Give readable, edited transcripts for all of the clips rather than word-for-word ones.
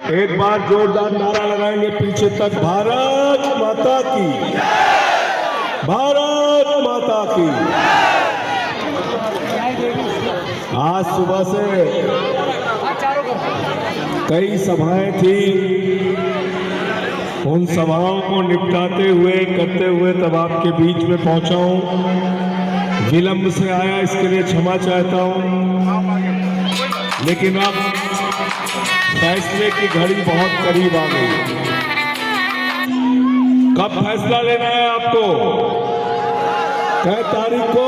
एक बार जोरदार नारा लगाएंगे पीछे तक, भारत माता की, भारत माता की। आज सुबह से कई सभाएं थी, उन सभाओं को निपटाते हुए करते हुए तब आपके बीच में पहुंचा हूं। विलंब से आया, इसके लिए क्षमा चाहता हूं, लेकिन अब फैसले की घड़ी बहुत करीब आ गई। कब फैसला लेना है आपको? कै तारीख को?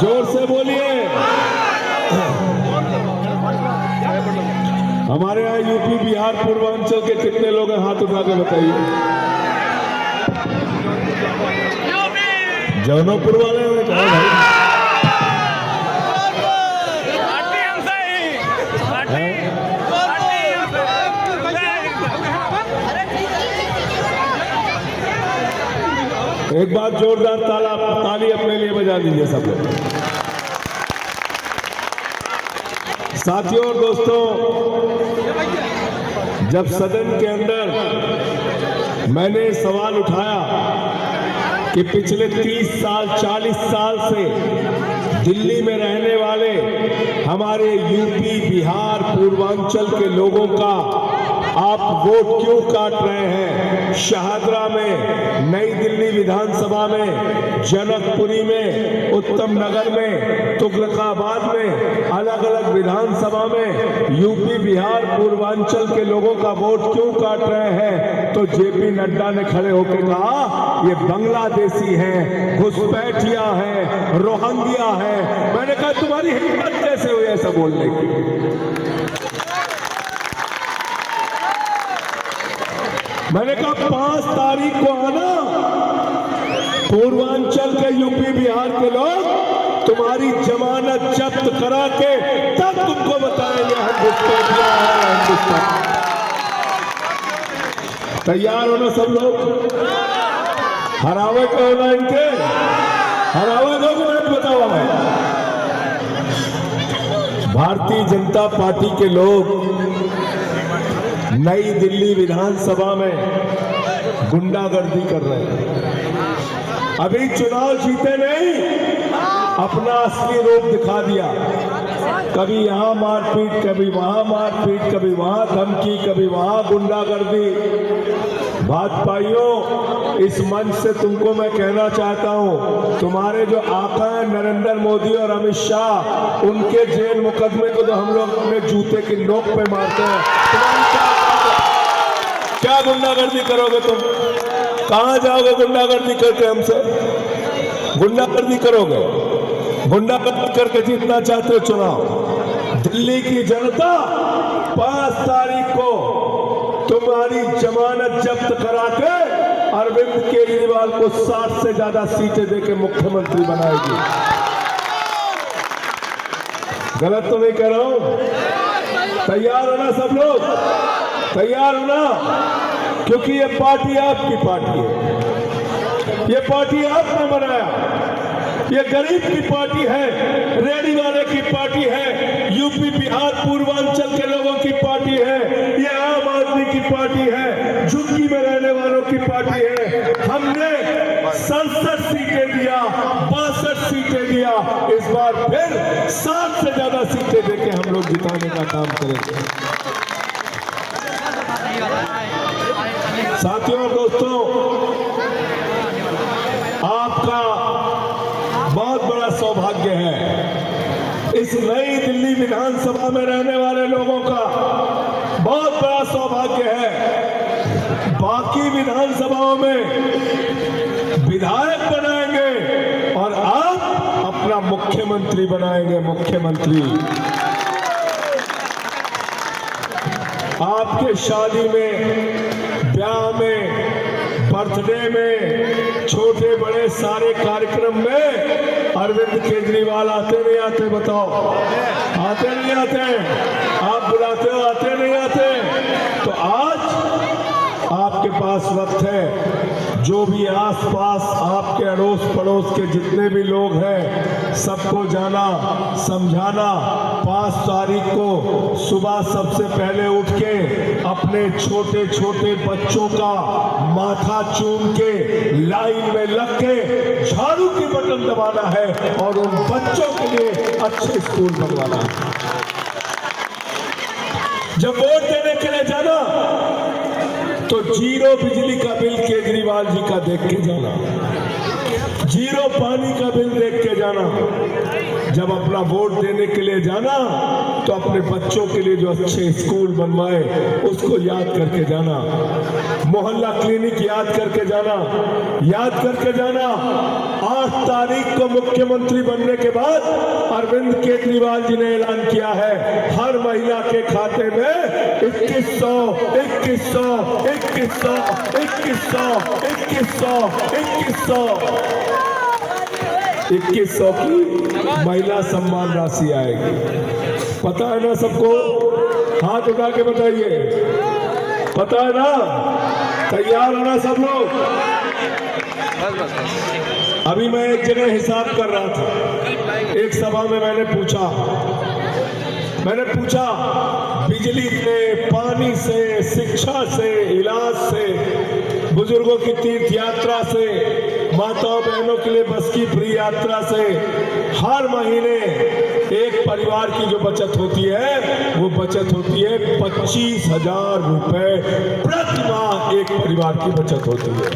जोर से बोलिए। हमारे यहाँ यूपी बिहार पूर्वांचल के कितने लोग हैं? हाथ उठा के बताइए। जौनपुर वाले हैं क्या भाई? एक बार जोरदार ताली अपने लिए बजा दीजिए सब लोग। साथियों और दोस्तों, जब सदन के अंदर मैंने सवाल उठाया कि पिछले 30 साल 40 साल से दिल्ली में रहने वाले हमारे यूपी बिहार पूर्वांचल के लोगों का आप वोट क्यों काट रहे हैं? शाहदरा में, नई दिल्ली विधानसभा में, जनकपुरी में, उत्तम नगर में, तुगलकाबाद में, अलग अलग विधानसभा में यूपी बिहार पूर्वांचल के लोगों का वोट क्यों काट रहे हैं? तो जेपी नड्डा ने खड़े होकर कहा ये बांग्लादेशी हैं, घुसपैठिया हैं, रोहिंग्या हैं। मैंने कहा तुम्हारी हिम्मत कैसे हुई ऐसा बोलने की? मैंने कहा 5 तारीख को आना, पूर्वांचल के यूपी बिहार के लोग तुम्हारी जमानत जब्त करा के तब तुमको बताएंगे हम घुसपैठिया हैं। तैयार होना सब लोग? हरावे का होना इनके, हरावे दो मिनट बताओ। मैं भारतीय जनता पार्टी के लोग नई दिल्ली विधानसभा में गुंडागर्दी कर रहे हैं। अभी चुनाव जीते नहीं, अपना असली रूप दिखा दिया। कभी यहां मारपीट, कभी वहां मारपीट, कभी वहां धमकी, कभी वहां गुंडागर्दी। भाजपाइयों, इस मंच से तुमको मैं कहना चाहता हूं, तुम्हारे जो आका हैं नरेंद्र मोदी और अमित शाह, उनके जेल मुकदमे को तो हम लोग अपने जूते की नोक पे मारते हैं। क्या गुंडागर्दी करोगे तुम? कहां जाओगे गुंडागर्दी करके? हमसे गुंडागर्दी करोगे? गुंडागर्दी करके जीतना चाहते हो चुनाव? दिल्ली की जनता 5 तारीख को तुम्हारी जमानत जब्त करा के अरविंद केजरीवाल को 60 से ज्यादा सीटें देके मुख्यमंत्री बनाएगी। गलत तो नहीं कह रहा हूं? तैयार होना सब लोग? तैयार होना? क्योंकि ये पार्टी आपकी पार्टी है, ये पार्टी आपने बनाया, ये गरीब की पार्टी है, रेडी वाले की पार्टी है, यूपी बिहार पूर्वांचल के लोगों की पार्टी है, ये आम आदमी की पार्टी है, झुग्गी में रहने वालों की पार्टी है। हमने 67 सीटें दिया, 62 सीटें दिया, इस बार फिर 60 से ज्यादा सीटें देके हम लोग जिताने का काम करेंगे। साथियों और दोस्तों, आपका बहुत बड़ा सौभाग्य है। इस नई दिल्ली विधानसभा में रहने वाले लोगों का बहुत बड़ा सौभाग्य है। बाकी विधानसभाओं में विधायक बनाएंगे और आप अपना मुख्यमंत्री बनाएंगे। मुख्यमंत्री आपके शादी में, ब्याह में, बर्थडे में, छोटे बड़े सारे कार्यक्रम में अरविंद केजरीवाल आते नहीं आते? बताओ, आते नहीं आते? आप बुलाते हो, आते नहीं आते? तो आज आपके पास वक्त है, जो भी आसपास आपके अड़ोस पड़ोस के जितने भी लोग हैं सबको जाना समझाना। 5 तारीख को सुबह सबसे पहले उठ के अपने छोटे छोटे बच्चों का माथा चूम के लाइन में लग के झाड़ू की बटन दबाना है और उन बच्चों के लिए अच्छे स्कूल बनवाना है। जब वोट देने के लिए जाना तो जीरो बिजली का बिल केजरीवाल जी का देख के जाना, जीरो पानी का बिल देख के जाना। जब अपना वोट देने के लिए जाना तो अपने बच्चों के लिए जो अच्छे स्कूल बनवाए उसको याद करके जाना, मोहल्ला क्लिनिक याद करके जाना, याद करके जाना। 8 तारीख को मुख्यमंत्री बनने के बाद अरविंद केजरीवाल जी ने ऐलान किया है हर महिला के खाते में 2100 की महिला सम्मान राशि आएगी। पता है ना सबको? हाथ उठा के बताइए, पता है ना? तैयार है ना सब लोग? अभी मैं एक जगह हिसाब कर रहा था, एक सभा में मैंने पूछा बिजली से, पानी से, शिक्षा से, इलाज से, बुजुर्गों की तीर्थ यात्रा से, माताओं बहनों के लिए बस की फ्री यात्रा से, हर महीने एक परिवार की जो बचत होती है वो बचत होती है 25,000 रुपए प्रति माह। एक परिवार की बचत होती है।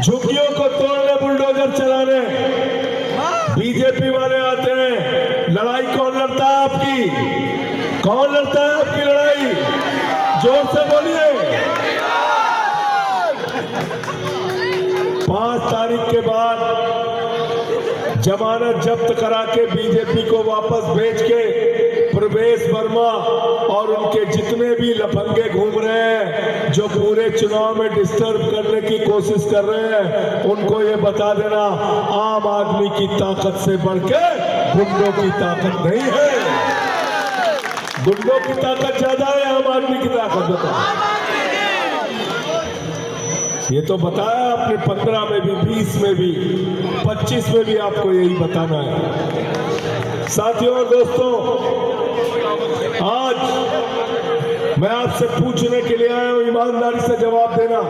झुग्गियों को तोड़ने, बुलडोजर चलाने बीजेपी वाले आते हैं। लड़ाई कौन लड़ता है आपकी? कौन लड़ता है आपकी लड़ाई? जोर से बोलिए। 5 तारीख के बाद जमानत जब्त करा के बीजेपी को वापस भेज के प्रवेश वर्मा और उनके जितने भी लफंगे घूम रहे हैं जो पूरे चुनाव में डिस्टर्ब करने की कोशिश कर रहे हैं, उनको ये बता देना आम आदमी की ताकत से बढ़ के गुंडों की ताकत नहीं है। गुंडों की ताकत ज्यादा है, आम आदमी की ताकत बताओ। ये तो बताया आपने 15 में भी, 20 में भी, 25 में भी आपको यही बताना है। साथियों और दोस्तों, आज मैं आपसे पूछने के लिए आया हूं, ईमानदारी से जवाब देना।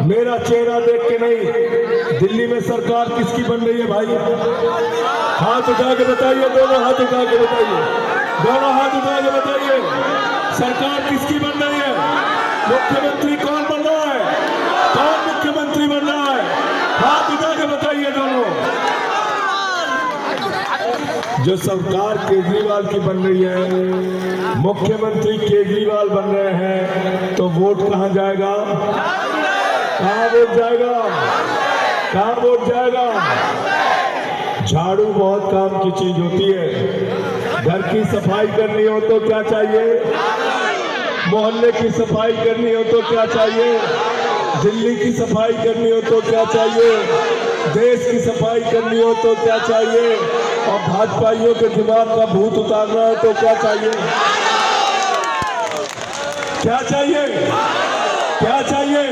मेरा चेहरा देख के नहीं। दिल्ली में सरकार किसकी बन रही है भाई? हाथ उठा के बताइए, दोनों हाथ उठा के बताइए, दोनों हाथ उठा के बताइए। सरकार किसकी बन रही है? मुख्यमंत्री कौन बन रहा है? कौन मुख्यमंत्री बन रहा है? हाथ उठा के बताइए दोनों। जो सरकार केजरीवाल की बन रही है, मुख्यमंत्री केजरीवाल बन रहे हैं, तो वोट कहां जाएगा? कहां वोट जाएगा? कहां वोट जाएगा? झाड़ू बहुत काम की चीज होती है। घर की सफाई करनी हो तो क्या चाहिए? मोहल्ले की सफाई करनी हो तो क्या चाहिए? दिल्ली की सफाई करनी हो तो क्या चाहिए? देश की सफाई करनी हो तो क्या चाहिए? और भाजपाइयों के दिमाग का भूत उतारना है तो क्या चाहिए? क्या चाहिए? क्या चाहिए?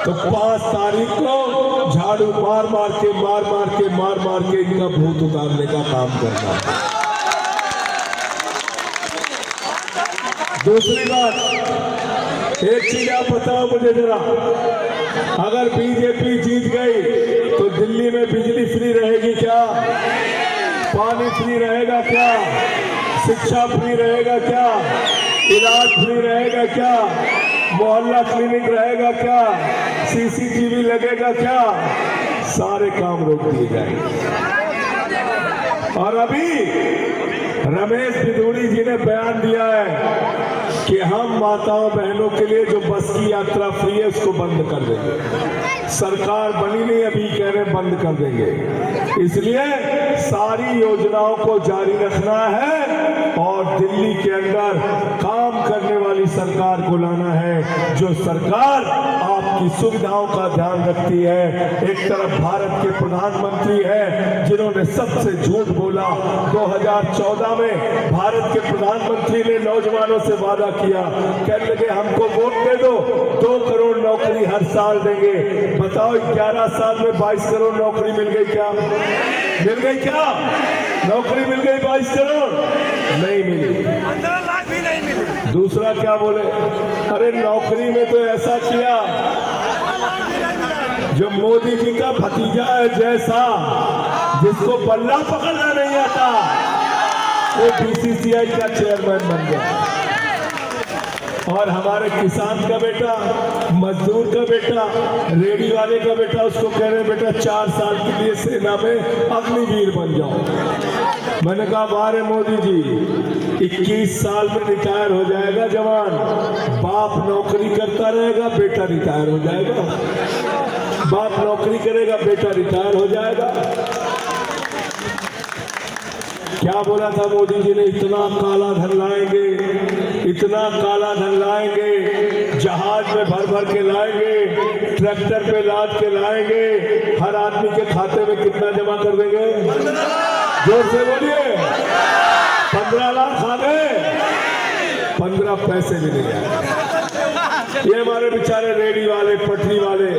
तो 5 तारीख को झाड़ू मार मार के इनका भूत उतारने का काम करना है। दूसरी बात, एक चीज आप बताओ मुझे जरा, अगर बीजेपी जीत गई तो दिल्ली में बिजली फ्री रहेगी क्या? पानी फ्री रहेगा क्या? शिक्षा फ्री रहेगा क्या? इलाज फ्री रहेगा क्या? मोहल्ला क्लिनिक रहेगा क्या? सीसीटीवी लगेगा क्या? सारे काम रोक दिए जाएंगे। और अभी रमेश बिधूड़ी जी ने बयान दिया है कि हम माताओं बहनों के लिए जो बस की यात्रा फ्री है उसको बंद कर देंगे। सरकार बनी नहीं, अभी कह रहे बंद कर देंगे। इसलिए सारी योजनाओं को जारी रखना है और दिल्ली के अंदर काम करने वाली सरकार को लाना है, जो सरकार आपकी सुविधाओं का ध्यान रखती है। एक तरफ भारत के प्रधानमंत्री हैं जिन्होंने सबसे झूठ बोला। 2014 में भारत के प्रधानमंत्री ने नौजवानों से वादा किया, कहने लगे हमको वोट दे दो, 2 करोड़ नौकरी हर साल देंगे। बताओ 11 साल में 22 करोड़ नौकरी मिल गई क्या? मिल गई क्या? नौकरी मिल गई 22 करोड़? नहीं मिली। दूसरा क्या बोले, अरे नौकरी में तो ऐसा किया जो मोदी जी का भतीजा है जैसा, जिसको बल्ला पकड़ना नहीं आता, वो बीसीसीआई का चेयरमैन बन गया। और हमारे किसान का बेटा, मजदूर का बेटा, रेडी वाले का बेटा, उसको कह रहे बेटा 4 साल के लिए सेना में अग्निवीर बन जाओ। मैंने कहा बारे मोदी जी, 21 साल में रिटायर हो जाएगा जवान, बाप नौकरी करता रहेगा, बेटा रिटायर हो जाएगा। बाप नौकरी करेगा, बेटा रिटायर हो जाएगा। क्या बोला था मोदी जी ने, इतना काला धन लाएंगे, इतना काला धन लाएंगे, जहाज में भर भर के लाएंगे, ट्रैक्टर पे लाद के लाएंगे, हर आदमी के खाते में कितना जमा कर देंगे, जोर से बोलिए, 15 लाख आ गए, 15 पैसे भी नहीं आए। ये हमारे बेचारे रेडी वाले, पटरी वाले,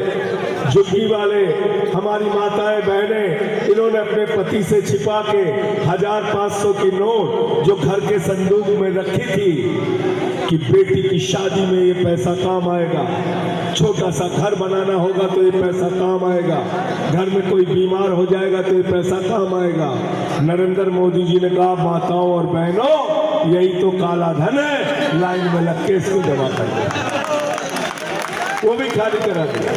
झुग्गी वाले, हमारी माताएं बहनें, इन्होंने अपने पति से छिपा के 1500 की नोट जो घर के संदूक में रखी थी कि बेटी की शादी में ये पैसा काम आएगा, छोटा सा घर बनाना होगा तो ये पैसा काम आएगा, घर में कोई बीमार हो जाएगा तो ये पैसा काम आएगा। नरेंद्र मोदी जी ने कहा माताओं और बहनों, यही तो काला धन है, लाइन में लग के इसको जमा कर दो। वो भी खाली करा दिया।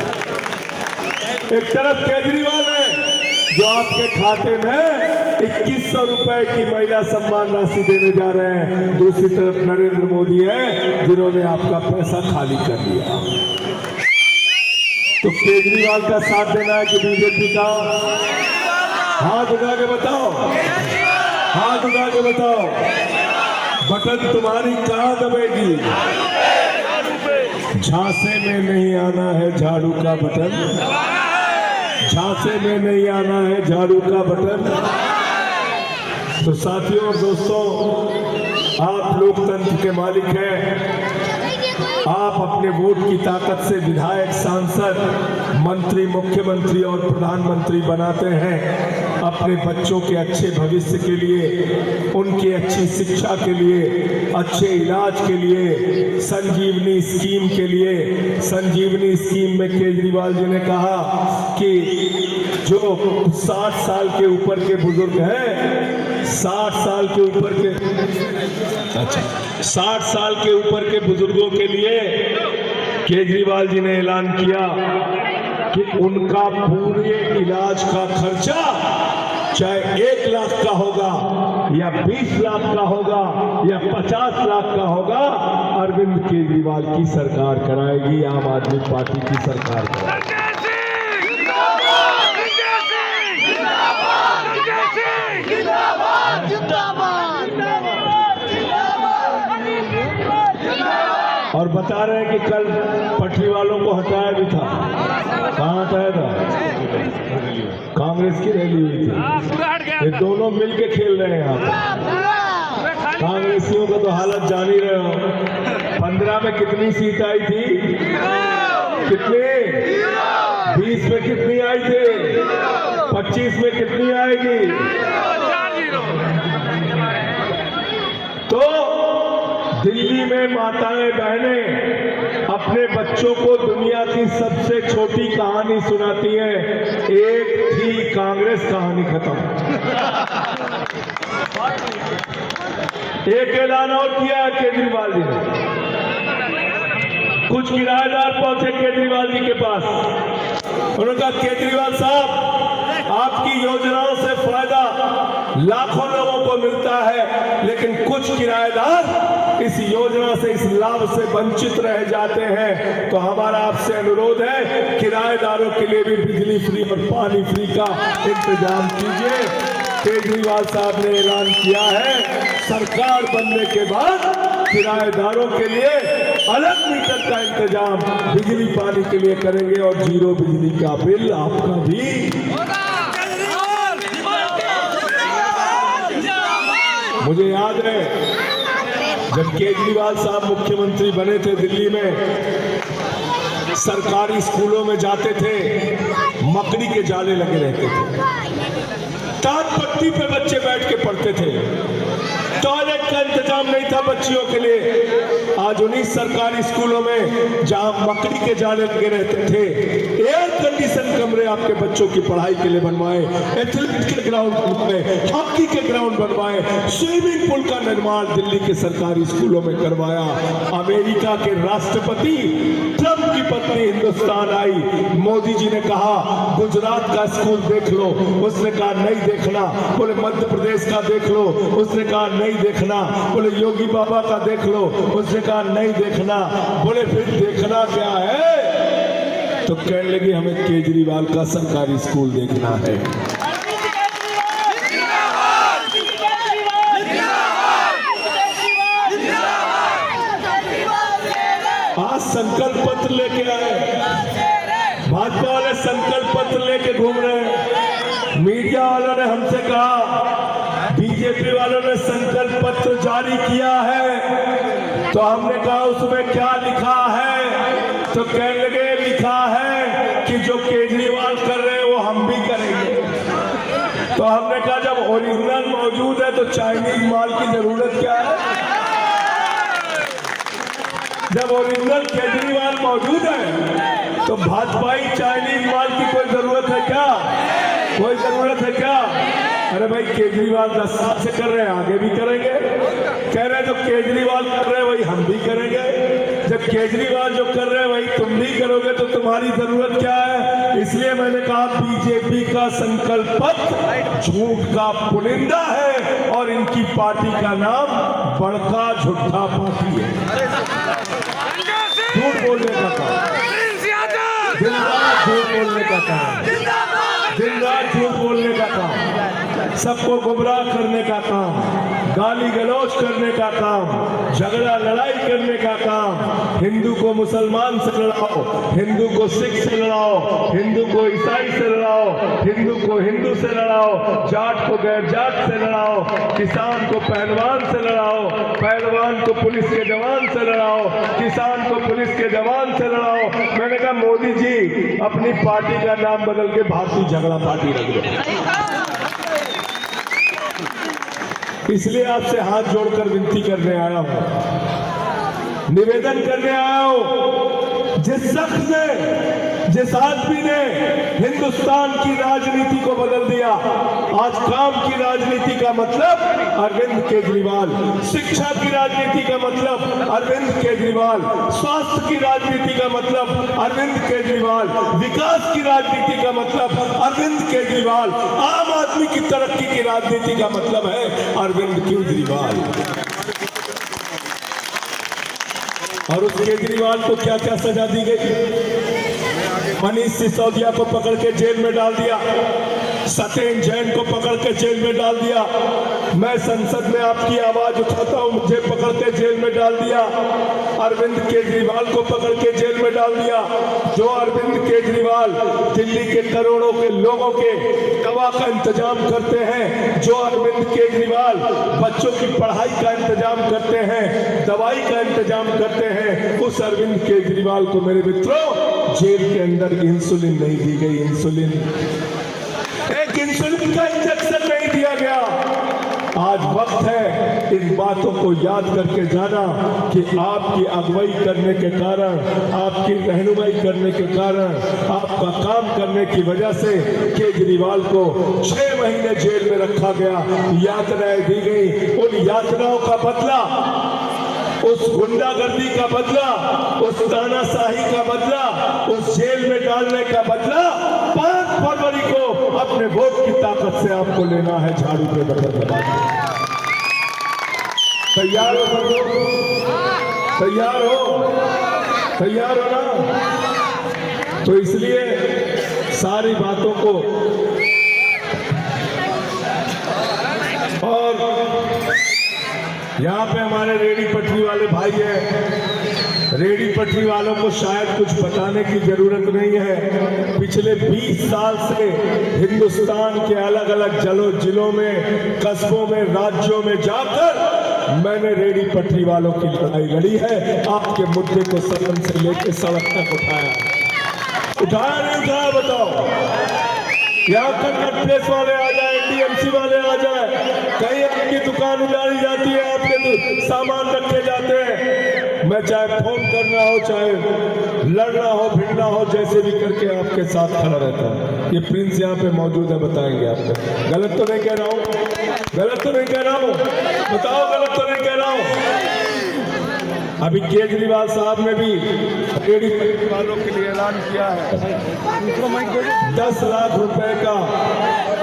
एक तरफ केजरीवाल है जो आपके खाते में 2100 रुपए की महिला सम्मान राशि देने जा रहे हैं, दूसरी तरफ नरेंद्र मोदी है जिन्होंने आपका पैसा खाली कर दिया। तो केजरीवाल का साथ देना है कि बीजेपी का? हाथ उठा के बताओ, हाथ उठा के बताओ, बटन तुम्हारी कहां दबेगी? झांसे में नहीं आना है झाड़ू का बटन, झांसे में नहीं आना है झाड़ू का बटन। तो साथियों और दोस्तों, आप लोकतंत्र के मालिक हैं। आप अपने वोट की ताकत से विधायक, सांसद, मंत्री, मुख्यमंत्री और प्रधानमंत्री बनाते हैं अपने बच्चों के अच्छे भविष्य के लिए, उनकी अच्छी शिक्षा के लिए, अच्छे इलाज के लिए, संजीवनी स्कीम के लिए। संजीवनी स्कीम में केजरीवाल जी ने कहा कि जो 60 साल के ऊपर के बुजुर्ग हैं, 60 साल के ऊपर के 60 साल के ऊपर के बुजुर्गों के लिए केजरीवाल जी ने ऐलान किया कि उनका पूरे इलाज का खर्चा चाहे 1 लाख का होगा या 20 लाख का होगा या 50 लाख का होगा, अरविंद केजरीवाल की सरकार कराएगी, आम आदमी पार्टी की सरकार कराएगी। और बता रहे हैं कि कल पटरी वालों को हटाया भी था। कहाँ हटाया था? कांग्रेस की रैली हुई थी। ये दोनों मिलके खेल रहे हैं यहाँ पे। कांग्रेसियों का तो हालत जान ही रहे हो। 15 में कितनी सीट आई थी? कितनी? 20 में कितनी आई थी? 25 में कितनी आएगी? तो दिल्ली में माताएं बहनें अपने बच्चों को दुनिया की सबसे छोटी कहानी सुनाती हैं। एक थी कांग्रेस, कहानी खत्म। एक ऐलान और किया है केजरीवाल जी ने। कुछ किराएदार पहुंचे केजरीवाल जी के पास, उन्होंने कहा केजरीवाल साहब, आपकी योजनाओं से फायदा लाखों लोगों को मिलता है, लेकिन कुछ किराएदार इस योजना से, इस लाभ से वंचित रह जाते हैं। तो हमारा आपसे अनुरोध है, किराएदारों के लिए भी बिजली फ्री और पानी फ्री का इंतजाम कीजिए। केजरीवाल साहब ने ऐलान किया है, सरकार बनने के बाद किराएदारों के लिए अलग मीटर का इंतजाम बिजली पानी के लिए करेंगे और 0 बिजली का बिल आपका भी। मुझे याद है जब केजरीवाल साहब मुख्यमंत्री बने थे दिल्ली में, सरकारी स्कूलों में जाते थे, मकड़ी के जाले लगे रहते थे, टाट पट्टी पे बच्चे बैठ के पढ़ते थे, टॉयलेट का इंतजाम नहीं था बच्चियों के लिए, आज उन्हीं सरकारी स्कूलों में जहां मकड़ी के जाले लगे रहते थे, एयर कंडीशन कमरे आपके बच्चों की पढ़ाई के लिए बनवाए, एथलेटिक्स के ग्राउंड बनवाए, हॉकी के ग्राउंड बनवाए, स्विमिंग पूल का निर्माण दिल्ली के सरकारी स्कूलों में करवाया। अमेरिका के राष्ट्रपति ट्रंप की पत्नी हिंदुस्तान आई, मोदी जी ने कहा गुजरात का स्कूल देख लो, उसने कहा नहीं देखना। बोले मध्य प्रदेश का देख लो, उसने कहा नहीं देखना। बोले योगी बाबा का देख लो, उसने कहा नहीं देखना। बोले फिर देखना क्या है? तो कहने लगी हमें केजरीवाल का सरकारी स्कूल देखना है। आज संकल्प पत्र लेके आए, भाजपा वाले संकल्प पत्र लेके घूम रहे हैं। मीडिया वालों ने हमसे कहा बीजेपी वालों ने संकल्प पत्र जारी किया है, तो हमने कहा उसमें क्या लिखा है? तो कहने लगे लिखा है कि जो केजरीवाल कर रहे हैं वो हम भी करेंगे। तो हमने कहा जब ओरिजिनल मौजूद है तो चाइनीज माल की जरूरत क्या है? जब ओरिजिनल केजरीवाल मौजूद है तो भाजपाई चाइनीज माल की कोई जरूरत है क्या? कोई जरूरत है क्या? अरे भाई केजरीवाल 10 साल से कर रहे हैं, आगे भी करेंगे। कह रहे हैं जो केजरीवाल कर रहे हैं वही हम भी करेंगे। जब केजरीवाल जो कर रहे हैं वही तुम भी करोगे तो तुम्हारी जरूरत क्या है? इसलिए मैंने कहा बीजेपी का संकल्प पत्र झूठ का पुलिंदा है और इनकी पार्टी का नाम बड़का झूठा पार्टी है। झूठ बोलने का काम, दिन रात झूठ बोलने का काम, दिन रात झूठ बोलने का काम, सबको गुमराह करने का काम, गाली गलौज करने का काम, झगड़ा लड़ाई करने का काम। हिंदू को मुसलमान से लड़ाओ, हिंदू को सिख से लड़ाओ, हिंदू को ईसाई से लड़ाओ, हिंदू को हिंदू से लड़ाओ, जाट को गैर जाट से लड़ाओ, किसान को पहलवान से लड़ाओ, पहलवान को पुलिस के जवान से लड़ाओ, किसान को पुलिस के जवान से लड़ाओ। मैंने कहा मोदी जी अपनी पार्टी का नाम बदल के भारतीय झगड़ा पार्टी रख दो। इसलिए आपसे हाथ जोड़कर विनती करने आया हूं, निवेदन करने आया हूं, जिस शख्स ने, जिस आदमी ने हिंदुस्तान की राजनीति को बदल दिया, आज काम की राजनीति का मतलब अरविंद केजरीवाल, शिक्षा की राजनीति का मतलब अरविंद केजरीवाल, स्वास्थ्य की राजनीति का मतलब अरविंद केजरीवाल, विकास की राजनीति का मतलब अरविंद केजरीवाल, आम आदमी की तरक्की की राजनीति का मतलब है अरविंद केजरीवाल। और उस केजरीवाल को क्या क्या सजा दी गई? मनीष सिसोदिया को पकड़ के जेल में डाल दिया, सत्येंद्र जैन को पकड़ के जेल में डाल दिया। मैं संसद में आपकी आवाज उठाता हूं, मुझे पकड़ के जेल में डाल दिया। अरविंद केजरीवाल को पकड़ के जेल में डाल दिया। जो अरविंद केजरीवाल दिल्ली के करोड़ों के लोगों के दवा का इंतजाम करते हैं, जो अरविंद केजरीवाल बच्चों की पढ़ाई का इंतजाम करते हैं, दवाई का इंतजाम करते हैं, उस अरविंद केजरीवाल को मेरे मित्रों जेल के अंदर इंसुलिन नहीं दी गई। इंसुलिन, एक इंसुलिन का इंजेक्शन नहीं दिया गया। आज वक्त है इन बातों को याद करके जाना कि आपकी अगुवाई करने के कारण, आपकी रहनुमाई करने के कारण, आपका काम करने की वजह से केजरीवाल को 6 महीने जेल में रखा गया, यातनाएं दी गई। उन यातनाओं का बदला, उस गुंडागर्दी का बदला, उस तानाशाही का बदला, उस जेल में डालने का बदला 5 फरवरी को अपने वोट की ताकत से आपको लेना है। झाड़ू पे बटन दबा के तैयार हो सब लोग? तैयार हो? तैयार हो ना? तो इसलिए सारी बातों को और यहाँ पे हमारे रेडी पटरी वाले भाई हैं, रेडी पटरी वालों को शायद कुछ बताने की जरूरत नहीं है। पिछले 20 साल से हिंदुस्तान के अलग अलग जिलों में, कस्बों में, राज्यों में जाकर मैंने रेडी पटरी वालों की लड़ाई लड़ी है। आपके मुद्दे को सदन से लेकर सड़क तक उठाया नहीं उठाया? बताओ। यहाँ कन्नट प्रेस वाले आ जाए, डीएमसी वाले आ जाए, कहीं आपकी दुकान उजाड़ी जाती है, आपके सामान रखे जाते हैं, मैं चाहे फोन करना हो, चाहे लड़ना हो, भिड़ना हो, जैसे भी करके आपके साथ खड़ा रहता हूँ। ये प्रिंस यहाँ पे मौजूद है, बताएंगे आपको। गलत तो नहीं कह रहा हूँ? गलत तो नहीं कह रहा हूँ? बताओ, गलत तो नहीं कह रहा हूँ? अभी केजरीवाल साहब ने भी रेहड़ी पटरी वालों के लिए ऐलान किया है 10 लाख रुपए का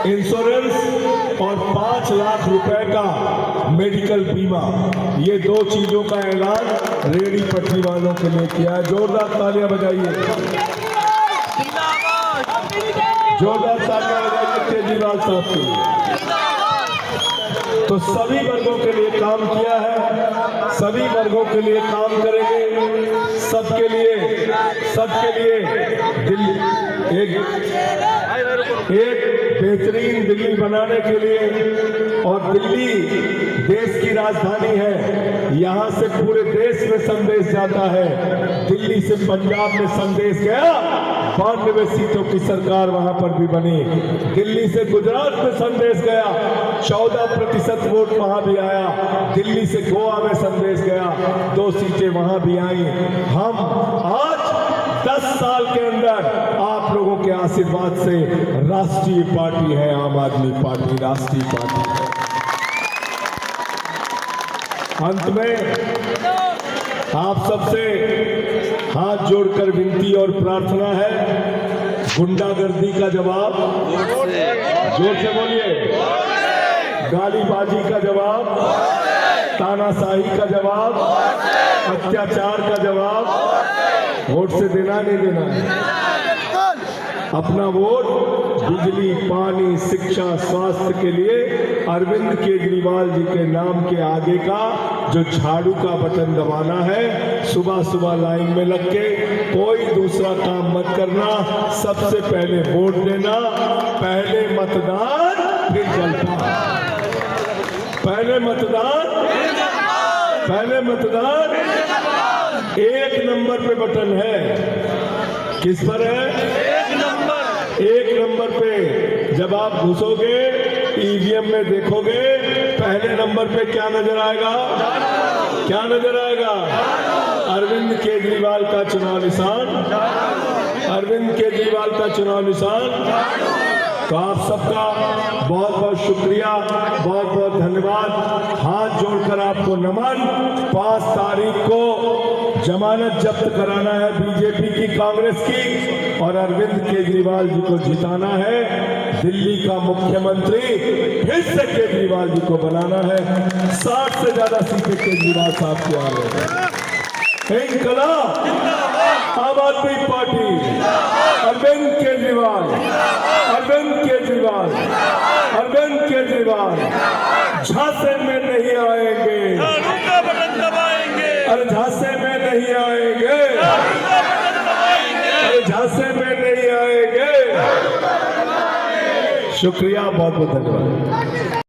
इंश्योरेंस और 5 लाख रुपए का मेडिकल बीमा। ये 2 चीजों का ऐलान रेहड़ी पटरी वालों के लिए किया है। जोरदार तालियां बजाइए, जोरदार तालियां बजाइए केजरीवाल साहब के लिए। तो सभी वर्गों के लिए काम किया है, सभी वर्गों के लिए काम करेंगे, सबके लिए दिल्ली एक बेहतरीन दिल्ली बनाने के लिए। और दिल्ली देश की राजधानी है, यहाँ से पूरे देश में संदेश जाता है। दिल्ली से पंजाब में संदेश गया, 92 सीटों की सरकार वहां पर भी बनी। दिल्ली से गुजरात में संदेश गया, 14% वोट वहां भी आया। दिल्ली से गोवा में संदेश गया, 2 सीटें वहां भी आई। हम आज 10 साल के अंदर आप लोगों के आशीर्वाद से राष्ट्रीय पार्टी है, आम आदमी पार्टी राष्ट्रीय पार्टी है। अंत में आप सबसे हाथ जोड़कर विनती और प्रार्थना है, गुंडागर्दी का जवाब, जोर से बोलिए, गालीबाजी का जवाब, तानाशाही का जवाब, अत्याचार का जवाब वोट से देना नहीं देना है। अपना वोट बिजली, पानी, शिक्षा, स्वास्थ्य के लिए अरविंद केजरीवाल जी के नाम के आगे का जो झाड़ू का बटन दबाना है। सुबह सुबह लाइन में लग के कोई दूसरा काम मत करना, सबसे पहले वोट देना। पहले मतदान फिर जलपान, पहले मतदान, पहले मतदान। 1 नंबर पे बटन है, किस पर है? 1 नंबर पे जब आप घुसोगे ईवीएम में देखोगे, पहले नंबर पे क्या नजर आएगा? क्या नजर आएगा? अरविंद केजरीवाल का चुनाव निशान, अरविंद केजरीवाल का चुनाव निशान। तो आप सबका बहुत बहुत शुक्रिया, बहुत बहुत धन्यवाद। हाथ जोड़कर आपको नमन। 5 तारीख को जमानत जब्त कराना है बीजेपी की, कांग्रेस की, और अरविंद केजरीवाल जी को जिताना है। दिल्ली का मुख्यमंत्री फिर से केजरीवाल जी को बनाना है। 60 से ज्यादा सीटें केजरीवाल साहब की आ रही है। इंकलाब, आम आदमी पार्टी, अरविंद केजरीवाल, अरविंद केजरीवाल, अरविंद केजरीवाल झांसे में नहीं आएंगे, अरे झांसे में नहीं आएंगे, अरे झांसे में नहीं आएंगे। शुक्रिया, बहुत बहुत धन्यवाद।